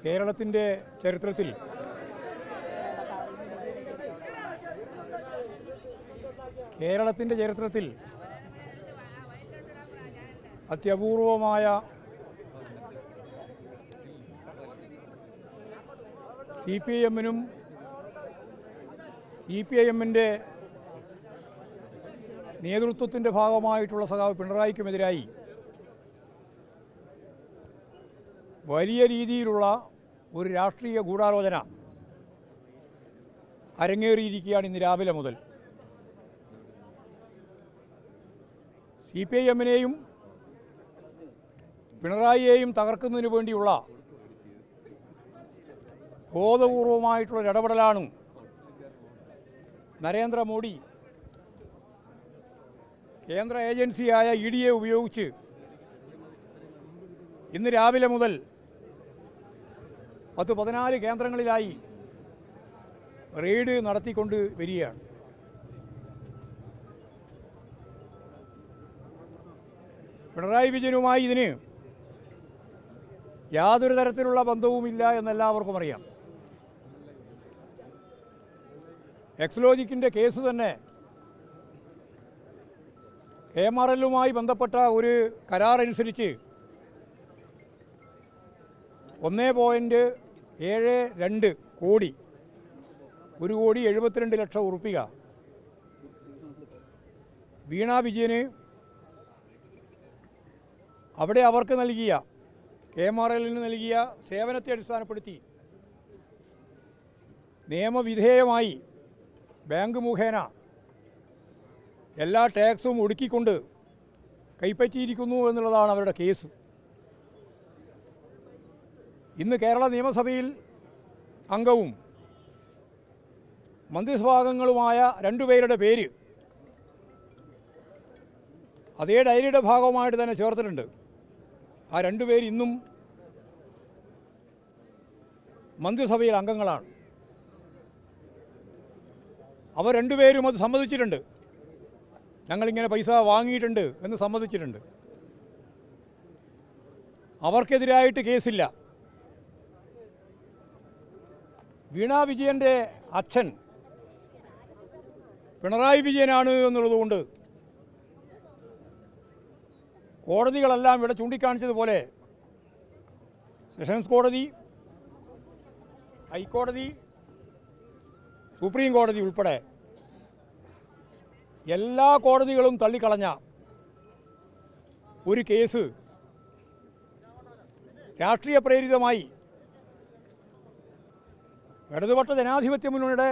കേരളത്തിൻ്റെ ചരിത്രത്തിൽ അത്യപൂർവമായ CPIM-നും CPIM-ൻ്റെ നേതൃത്വത്തിൻ്റെ ഭാഗമായിട്ടുള്ള സഖാവ് പിണറായിക്കുമെതിരായി വലിയ രീതിയിലുള്ള ഒരു രാഷ്ട്രീയ ഗൂഢാലോചന അരങ്ങേറിയിരിക്കുകയാണ് ഇന്ന് രാവിലെ മുതൽ. CPIM-നെയും പിണറായിയെയും തകർക്കുന്നതിന് വേണ്ടിയുള്ള ബോധപൂർവമായിട്ടുള്ള ഇടപെടലാണ് നരേന്ദ്രമോദി കേന്ദ്ര ഏജൻസിയായ EDയെ ഉപയോഗിച്ച് ഇന്ന് രാവിലെ മുതൽ 14 കേന്ദ്രങ്ങളിലായി റെയ്ഡ് നടത്തിക്കൊണ്ട് വരികയാണ്. പിണറായി വിജയനുമായി ഇതിന് യാതൊരു തരത്തിലുള്ള ബന്ധവുമില്ല എന്നെല്ലാവർക്കും അറിയാം. എക്സ്ലോജിക്കിൻ്റെ കേസ് തന്നെ KMRL-ലുമായി ബന്ധപ്പെട്ട ഒരു കരാറനുസരിച്ച് 1.72 കോടി 1,72,00,000 ഉറുപ്പിക വീണ വിജയന് അവിടെ അവർക്ക് നൽകിയ KMRL-ന് നൽകിയ സേവനത്തെ അടിസ്ഥാനപ്പെടുത്തി നിയമവിധേയമായി ബാങ്ക് മുഖേന എല്ലാ ടാക്സും ഒടുക്കിക്കൊണ്ട് കൈപ്പറ്റിയിരിക്കുന്നു എന്നുള്ളതാണ് അവരുടെ കേസ്. ഇന്ന് കേരള നിയമസഭയിൽ അംഗവും മന്ത്രിസഭാംഗങ്ങളുമായ 2 പേരുടെ പേര് അതേ ഡയറിയുടെ ഭാഗമായിട്ട് തന്നെ ചേർത്തിട്ടുണ്ട്. ആ 2 പേര് ഇന്നും മന്ത്രിസഭയിൽ അംഗങ്ങളാണ്. അവർ 2 പേരും അത് സമ്മതിച്ചിട്ടുണ്ട്. ഞങ്ങളിങ്ങനെ പൈസ വാങ്ങിയിട്ടുണ്ട് എന്ന് സമ്മതിച്ചിട്ടുണ്ട്. അവർക്കെതിരായിട്ട് കേസില്ല. വീണ വിജയൻ്റെ അച്ഛൻ പിണറായി വിജയനാണ് എന്നുള്ളതുകൊണ്ട് കോടതികളെല്ലാം ഇവിടെ ചൂണ്ടിക്കാണിച്ചതുപോലെ സെഷൻസ് കോടതി, ഹൈക്കോടതി, സുപ്രീം കോടതി ഉൾപ്പെടെ എല്ലാ കോടതികളും തള്ളിക്കളഞ്ഞ ഒരു കേസ് രാഷ്ട്രീയ പ്രേരിതമായി ഇടതുപക്ഷ ജനാധിപത്യ മുന്നണിയുടെ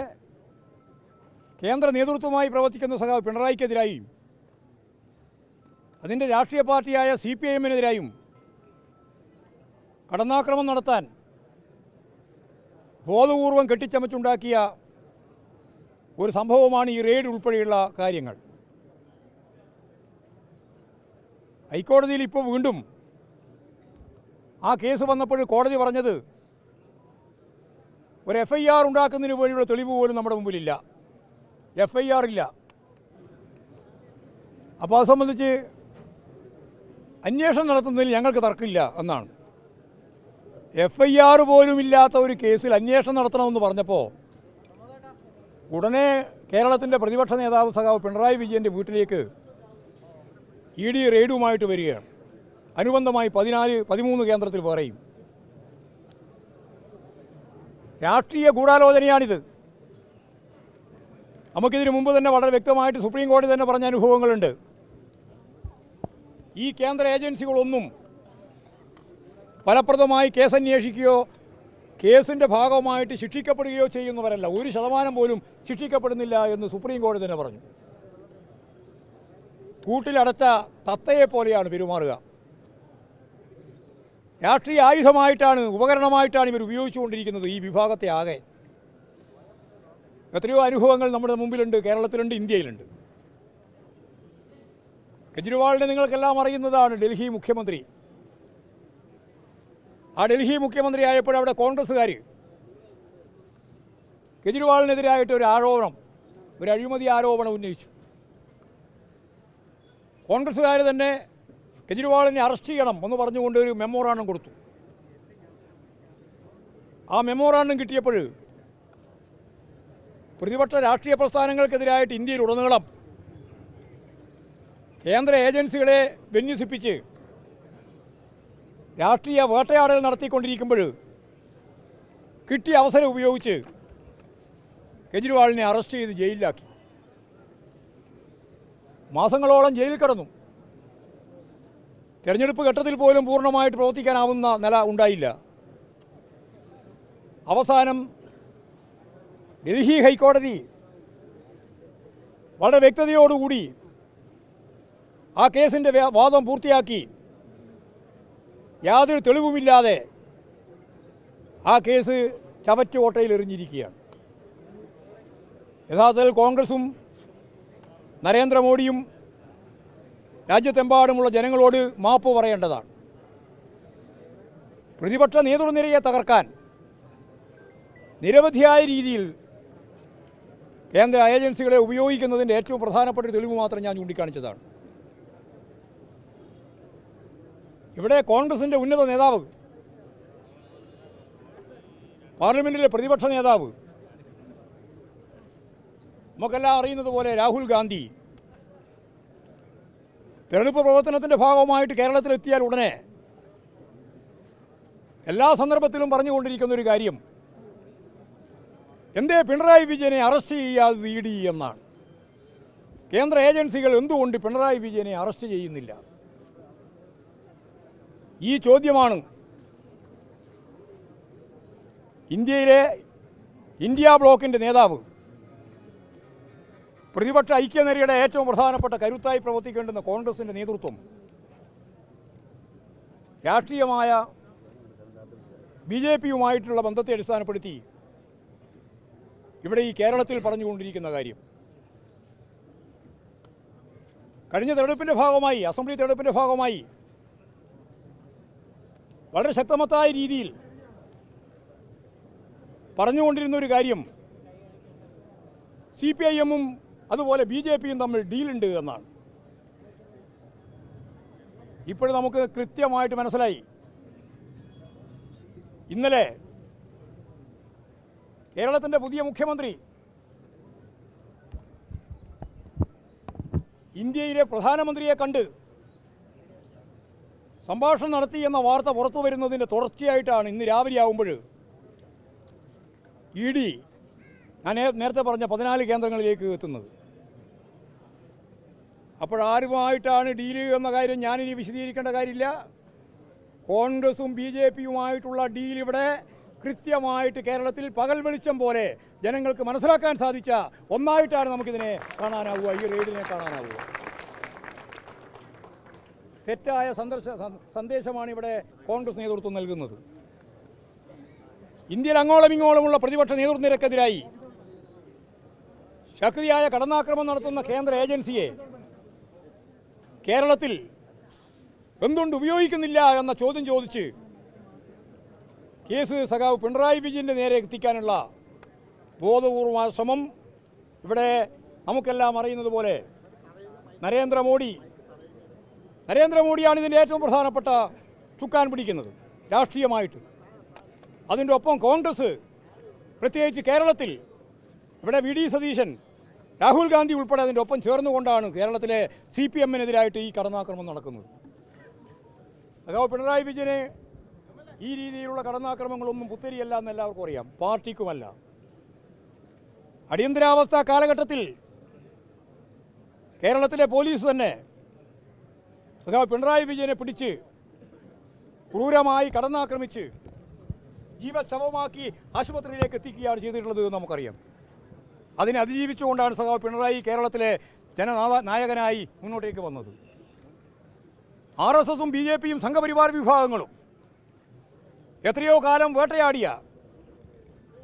കേന്ദ്ര നേതൃത്വമായി പ്രവർത്തിക്കുന്ന സഖാവ് പിണറായിക്കെതിരായും അതിൻ്റെ രാഷ്ട്രീയ പാർട്ടിയായ CPIM-നെതിരായും കടന്നാക്രമണം നടത്താൻ ബോധപൂർവം കെട്ടിച്ചമച്ചുണ്ടാക്കിയ ഒരു സംഭവമാണ് ഈ റെയ്ഡ് ഉൾപ്പെടെയുള്ള കാര്യങ്ങൾ. ഹൈക്കോടതിയിൽ ഇപ്പോൾ വീണ്ടും ആ കേസ് വന്നപ്പോൾ കോടതി പറഞ്ഞത് ഒരു FIR ഉണ്ടാക്കുന്നതിന് വേണ്ടിയുള്ള തെളിവ് പോലും നമ്മുടെ മുമ്പിലില്ല, FIR ഇല്ല. അപ്പോൾ അത് സംബന്ധിച്ച് അന്വേഷണം നടത്തുന്നതിൽ ഞങ്ങൾക്ക് തർക്കമില്ല എന്നാണ്. FIR പോലും ഇല്ലാത്ത ഒരു കേസിൽ അന്വേഷണം നടത്തണമെന്ന് പറഞ്ഞപ്പോൾ ഉടനെ കേരളത്തിൻ്റെ പ്രതിപക്ഷ നേതാവ് സഖാവ് പിണറായി വിജയൻ്റെ വീട്ടിലേക്ക് ED റെയ്ഡുമായിട്ട് വരികയാണ്. അനുബന്ധമായി 13 കേന്ദ്രത്തിൽ വേറെയും. രാഷ്ട്രീയ ഗൂഢാലോചനയാണിത്. നമുക്കിതിനു മുമ്പ് തന്നെ വളരെ വ്യക്തമായിട്ട് സുപ്രീം കോടതി തന്നെ പറഞ്ഞ അനുഭവങ്ങളുണ്ട്. ഈ കേന്ദ്ര ഏജൻസികളൊന്നും ഫലപ്രദമായി കേസന്വേഷിക്കുകയോ കേസിൻ്റെ ഭാഗമായിട്ട് ശിക്ഷിക്കപ്പെടുകയോ ചെയ്യുന്നവരല്ല. 1% പോലും ശിക്ഷിക്കപ്പെടുന്നില്ല എന്ന് സുപ്രീം കോടതി തന്നെ പറഞ്ഞു. കൂട്ടിലടച്ച തത്തയെപ്പോലെയാണ് പെരുമാറുക. രാഷ്ട്രീയ ആയുധമായിട്ടാണ്, ഉപകരണമായിട്ടാണ് ഇവർ ഉപയോഗിച്ചുകൊണ്ടിരിക്കുന്നത് ഈ വിഭാഗത്തെ ആകെ. എത്രയോ അനുഭവങ്ങൾ നമ്മുടെ മുമ്പിലുണ്ട്, കേരളത്തിലുണ്ട്, ഇന്ത്യയിലുണ്ട്. കെജ്രിവാളിനെ നിങ്ങൾക്കെല്ലാം അറിയുന്നതാണ്, ഡൽഹി മുഖ്യമന്ത്രി. ആ ഡൽഹി മുഖ്യമന്ത്രി ആയപ്പോൾ അവിടെ കോൺഗ്രസ്സുകാർ കെജ്രിവാളിനെതിരായിട്ട് ഒരു ആരോപണം, ഒരു അഴിമതി ആരോപണം ഉന്നയിച്ചു. കോൺഗ്രസ്സുകാർ തന്നെ കെജ്രിവാളിനെ അറസ്റ്റ് ചെയ്യണം എന്ന് പറഞ്ഞുകൊണ്ട് ഒരു മെമ്മോറാണ്ടം കൊടുത്തു. ആ മെമ്മോറാണ്ടം കിട്ടിയപ്പോൾ പ്രതിപക്ഷ രാഷ്ട്രീയ പ്രസ്ഥാനങ്ങൾക്കെതിരായിട്ട് ഇന്ത്യയിലുടനീളം കേന്ദ്ര ഏജൻസികളെ വിന്യസിപ്പിച്ച് രാഷ്ട്രീയ വേട്ടയാടൽ നടത്തിക്കൊണ്ടിരിക്കുമ്പോൾ കിട്ടിയ അവസരം ഉപയോഗിച്ച് കെജ്രിവാളിനെ അറസ്റ്റ് ചെയ്ത് ജയിലിലാക്കി. മാസങ്ങളോളം ജയിലിൽ കിടന്നു. തെരഞ്ഞെടുപ്പ് ഘട്ടത്തിൽ പോലും പൂർണ്ണമായിട്ട് പ്രവർത്തിക്കാനാവുന്ന നില ഉണ്ടായില്ല. അവസാനം ഡൽഹി ഹൈക്കോടതി വളരെ വ്യക്തതയോടുകൂടി ആ കേസിൻ്റെ വാദം പൂർത്തിയാക്കി യാതൊരു തെളിവുമില്ലാതെ ആ കേസ് ചവറ്റുകൊട്ടയിൽ എറിഞ്ഞിരിക്കുകയാണ്. യഥാർത്ഥത്തിൽ കോൺഗ്രസും നരേന്ദ്രമോദിയും രാജ്യത്തെമ്പാടുമുള്ള ജനങ്ങളോട് മാപ്പ് പറയേണ്ടതാണ്. പ്രതിപക്ഷ നേതൃനിരയെ തകർക്കാൻ നിരവധിയായ രീതിയിൽ കേന്ദ്ര ഏജൻസികളെ ഉപയോഗിക്കുന്നതിൻ്റെ ഏറ്റവും പ്രധാനപ്പെട്ട ഒരു തെളിവ് മാത്രം ഞാൻ ചൂണ്ടിക്കാണിച്ചതാണ്. ഇവിടെ കോൺഗ്രസിൻ്റെ ഉന്നത നേതാവ്, പാർലമെൻറ്റിലെ പ്രതിപക്ഷ നേതാവ്, നമുക്കെല്ലാം അറിയുന്നത് പോലെ രാഹുൽ ഗാന്ധി തെരഞ്ഞെടുപ്പ് പ്രവർത്തനത്തിൻ്റെ ഭാഗമായിട്ട് കേരളത്തിലെത്തിയാൽ ഉടനെ എല്ലാ സന്ദർഭത്തിലും പറഞ്ഞുകൊണ്ടിരിക്കുന്ന ഒരു കാര്യം എന്തേ പിണറായി വിജയനെ അറസ്റ്റ് ചെയ്യാതെ ഇ ഡി എന്നാണ്. കേന്ദ്ര ഏജൻസികൾ എന്തുകൊണ്ട് പിണറായി വിജയനെ അറസ്റ്റ് ചെയ്യുന്നില്ല? ഈ ചോദ്യമാണ് ഇന്ത്യ ബ്ലോക്കിൻ്റെ നേതാവ്, പ്രതിപക്ഷ ഐക്യനിരയുടെ ഏറ്റവും പ്രധാനപ്പെട്ട കരുത്തായി പ്രവർത്തിക്കേണ്ടുന്ന കോൺഗ്രസിൻ്റെ നേതൃത്വം രാഷ്ട്രീയമായ BJP-യുമായിട്ടുള്ള ബന്ധത്തെ അടിസ്ഥാനപ്പെടുത്തി ഇവിടെ ഈ കേരളത്തിൽ പറഞ്ഞുകൊണ്ടിരിക്കുന്ന കാര്യം. കഴിഞ്ഞ തെരഞ്ഞെടുപ്പിൻ്റെ ഭാഗമായി, അസംബ്ലി തെരഞ്ഞെടുപ്പിൻ്റെ ഭാഗമായി വളരെ ശക്തമായ രീതിയിൽ പറഞ്ഞുകൊണ്ടിരുന്ന ഒരു കാര്യം CPIM-ഉം അതുപോലെ BJP-യും തമ്മിൽ ഡീലുണ്ട് എന്നാണ്. ഇപ്പോഴും നമുക്ക് കൃത്യമായിട്ട് മനസ്സിലായി. ഇന്നലെ കേരളത്തിൻ്റെ പുതിയ മുഖ്യമന്ത്രി ഇന്ത്യയിലെ പ്രധാനമന്ത്രിയെ കണ്ട് സംഭാഷണം നടത്തി എന്ന വാർത്ത പുറത്തു വരുന്നതിൻ്റെ തുടർച്ചയായിട്ടാണ് ഇന്ന് രാവിലെ ആകുമ്പോൾ ED ഞാൻ നേരത്തെ പറഞ്ഞ 14 കേന്ദ്രങ്ങളിലേക്ക് എത്തുന്നത്. അപ്പോഴാരുമായിട്ടാണ് ഡീല് എന്ന കാര്യം ഞാനിനി വിശദീകരിക്കേണ്ട കാര്യമില്ല. കോൺഗ്രസും BJP-യുമായിട്ടുള്ള ഡീൽ ഇവിടെ കൃത്യമായിട്ട് കേരളത്തിൽ പകൽ വെളിച്ചം പോലെ ജനങ്ങൾക്ക് മനസ്സിലാക്കാൻ സാധിച്ച ഒന്നായിട്ടാണ് നമുക്കിതിനെ കാണാനാവുക, ഈ റെയ്ഡിനെ കാണാനാവുക. തെറ്റായ സന്ദേശമാണ് ഇവിടെ കോൺഗ്രസ് നേതൃത്വം നൽകുന്നത്. ഇന്ത്യയിൽ അങ്ങോളം ഇങ്ങോളമുള്ള പ്രതിപക്ഷ നേതൃനിരക്കെതിരായി ശക്തിയായ കടന്നാക്രമണം നടത്തുന്ന കേന്ദ്ര ഏജൻസിയെ കേരളത്തിൽ എന്തുകൊണ്ട് ഉപയോഗിക്കുന്നില്ല എന്ന ചോദ്യം ചോദിച്ച് കേസ് സഖാവ് പിണറായി വിജയൻ്റെ നേരെ എത്തിക്കാനുള്ള ബോധപൂർവമായ ശ്രമം ഇവിടെ നമുക്കെല്ലാം അറിയുന്നത് പോലെ നരേന്ദ്രമോദിയാണ് ഇതിൻ്റെ ഏറ്റവും പ്രധാനപ്പെട്ട ചുക്കാൻ പിടിക്കുന്നത് രാഷ്ട്രീയമായിട്ട്. അതിൻ്റെ ഒപ്പം കോൺഗ്രസ്, പ്രത്യേകിച്ച് കേരളത്തിൽ ഇവിടെ VD സതീശൻ, രാഹുൽ ഗാന്ധി ഉൾപ്പെടെ അതിൻ്റെ ഒപ്പം ചേർന്നുകൊണ്ടാണ് കേരളത്തിലെ CPM-നെതിരായിട്ട് ഈ കടന്നാക്രമണം നടക്കുന്നത്. സഖാവ് പിണറായി വിജയനെ ഈ രീതിയിലുള്ള കടന്നാക്രമങ്ങളൊന്നും പുത്തരിയല്ല എന്ന് എല്ലാവർക്കും അറിയാം, പാർട്ടിക്കുമല്ല. അടിയന്തരാവസ്ഥ കാലഘട്ടത്തിൽ കേരളത്തിലെ പോലീസ് തന്നെ സഖാവ് പിണറായി വിജയനെ പിടിച്ച് ക്രൂരമായി കടന്നാക്രമിച്ച് ജീവശവമാക്കി ആശുപത്രിയിലേക്ക് എത്തിക്കുകയാണ് ചെയ്തിട്ടുള്ളത് എന്ന് നമുക്കറിയാം. അതിനെ അതിജീവിച്ചുകൊണ്ടാണ് സഖാവ് പിണറായി കേരളത്തിലെ ജനനായകനായി മുന്നോട്ടേക്ക് വന്നത്. RSS-ഉം BJP-യും സംഘപരിവാർ വിഭാഗങ്ങളും എത്രയോ കാലം വേട്ടയാടിയ,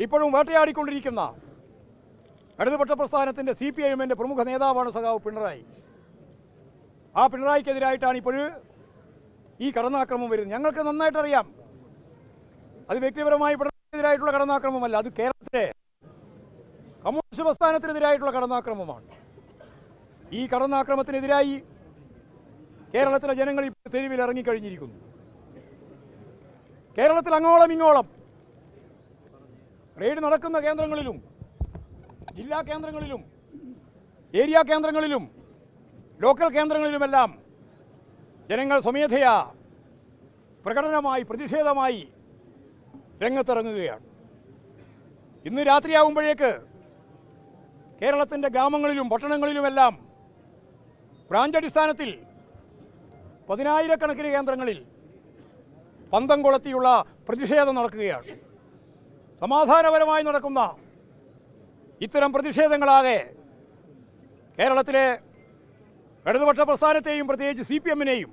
ഇപ്പോഴും വേട്ടയാടിക്കൊണ്ടിരിക്കുന്ന ഇടതുപക്ഷ പ്രസ്ഥാനത്തിൻ്റെ CPIM-ൻ്റെ പ്രമുഖ നേതാവാണ് സഖാവ് പിണറായി. ആ പിണറായിക്കെതിരായിട്ടാണ് ഇപ്പോഴും ഈ കടന്നാക്രമം വരുന്നത്. ഞങ്ങൾക്ക് നന്നായിട്ടറിയാം, അത് വ്യക്തിപരമായി പിണറായിക്കെതിരായിട്ടുള്ള കടന്നാക്രമമല്ല, അത് കേരളത്തിലെ കമ്മ്യൂണിസ്റ്റ് പ്രസ്ഥാനത്തിനെതിരായിട്ടുള്ള കടന്നാക്രമമാണ്. ഈ കടന്നാക്രമത്തിനെതിരായി കേരളത്തിലെ ജനങ്ങൾ ഇപ്പോൾ തെരുവിൽ ഇറങ്ങിക്കഴിഞ്ഞിരിക്കുന്നു. കേരളത്തിൽ അങ്ങോളം ഇങ്ങോളം റെയ്ഡ് നടക്കുന്ന കേന്ദ്രങ്ങളിലും ജില്ലാ കേന്ദ്രങ്ങളിലും ഏരിയ കേന്ദ്രങ്ങളിലും ലോക്കൽ കേന്ദ്രങ്ങളിലുമെല്ലാം ജനങ്ങൾ സ്വമേധയാ പ്രകടനമായി പ്രതിഷേധമായി രംഗത്തിറങ്ങുകയാണ്. ഇന്ന് രാത്രിയാകുമ്പോഴേക്ക് കേരളത്തിൻ്റെ ഗ്രാമങ്ങളിലും പട്ടണങ്ങളിലുമെല്ലാം ബ്രാഞ്ചടിസ്ഥാനത്തിൽ 10,000-കണക്കിന് കേന്ദ്രങ്ങളിൽ പന്തം കൊളുത്തിയുള്ള പ്രതിഷേധം നടക്കുകയാണ്. സമാധാനപരമായി നടക്കുന്ന ഇത്തരം പ്രതിഷേധങ്ങളാകെ കേരളത്തിലെ ഇടതുപക്ഷ പ്രസ്ഥാനത്തെയും പ്രത്യേകിച്ച് CPM-നെയും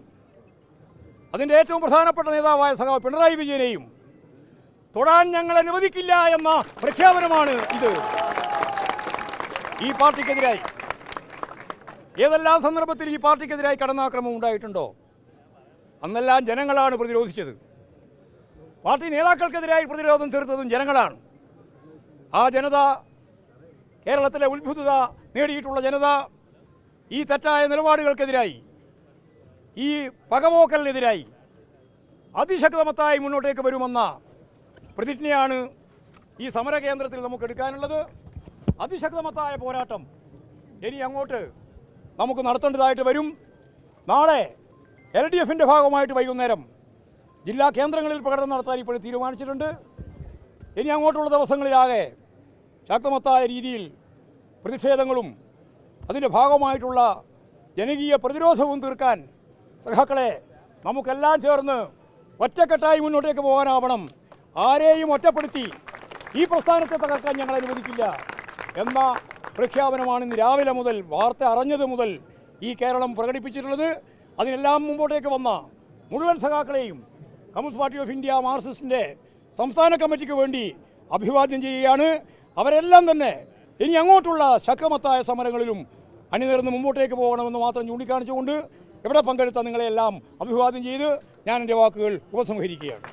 അതിൻ്റെ ഏറ്റവും പ്രധാനപ്പെട്ട നേതാവായ സഖാവ് പിണറായി വിജയനെയും തൊടാൻ ഞങ്ങൾ അനുവദിക്കില്ല എന്ന പ്രഖ്യാപനമാണ് ഇത്. ഈ പാർട്ടിക്കെതിരായി ഏതെല്ലാം സന്ദർഭത്തിൽ ഈ പാർട്ടിക്കെതിരായി കടന്നാക്രമണം ഉണ്ടായിട്ടുണ്ടോ അന്നെല്ലാം ജനങ്ങളാണ് പ്രതിരോധിച്ചത്. പാർട്ടി നേതാക്കൾക്കെതിരായി പ്രതിരോധം തീർത്തതും ജനങ്ങളാണ്. ആ ജനത, കേരളത്തിലെ ഉത്ഭുതത നേടിയിട്ടുള്ള ജനത ഈ തെറ്റായ നിലപാടുകൾക്കെതിരായി, ഈ പകപോക്കലിനെതിരായി അതിശക്തമത്തായി മുന്നോട്ടേക്ക് വരുമെന്ന പ്രതിജ്ഞയാണ് ഈ സമരകേന്ദ്രത്തിൽ നമുക്ക് എടുക്കാനുള്ളത്. അതിശക്തമത്തായ പോരാട്ടം ഇനി അങ്ങോട്ട് നമുക്ക് നടത്തേണ്ടതായിട്ട് വരും. നാളെ LDF-ൻ്റെ ഭാഗമായിട്ട് വൈകുന്നേരം ജില്ലാ കേന്ദ്രങ്ങളിൽ പ്രകടനം നടത്താൻ ഇപ്പോൾ തീരുമാനിച്ചിട്ടുണ്ട്. ഇനി അങ്ങോട്ടുള്ള ദിവസങ്ങളിലാകെ ശക്തമത്തായ രീതിയിൽ പ്രതിഷേധങ്ങളും അതിൻ്റെ ഭാഗമായിട്ടുള്ള ജനകീയ പ്രതിരോധവും തീർക്കാൻ സഖാക്കളെ നമുക്കെല്ലാം ചേർന്ന് ഒറ്റക്കെട്ടായി മുന്നോട്ടേക്ക് പോകാനാവണം. ആരെയും ഒറ്റപ്പെടുത്തി ഈ പ്രസ്ഥാനത്തെ തകർക്കാൻ ഞങ്ങൾ അനുവദിക്കില്ല എന്ന പ്രഖ്യാപനമാണ് ഇന്ന് രാവിലെ മുതൽ, വാർത്ത അറിഞ്ഞത് മുതൽ ഈ കേരളം പ്രകടിപ്പിച്ചിട്ടുള്ളത്. അതിനെല്ലാം മുമ്പോട്ടേക്ക് വന്ന മുഴുവൻ സഖാക്കളെയും കമ്മ്യൂണിസ്റ്റ് പാർട്ടി ഓഫ് ഇന്ത്യ മാർക്സിസ്റ്റിൻ്റെ സംസ്ഥാന കമ്മിറ്റിക്ക് വേണ്ടി അഭിവാദ്യം ചെയ്യുകയാണ്. അവരെല്ലാം തന്നെ ഇനി അങ്ങോട്ടുള്ള ശക്തമത്തായ സമരങ്ങളിലും അണിനിരന്ന് മുമ്പോട്ടേക്ക് പോകണമെന്ന് മാത്രം ചൂണ്ടിക്കാണിച്ചുകൊണ്ട് ഇവിടെ പങ്കെടുത്ത നിങ്ങളെല്ലാം അഭിവാദ്യം ചെയ്ത് ഞാൻ എൻ്റെ വാക്കുകൾ ഉപസംഹരിക്കുകയാണ്.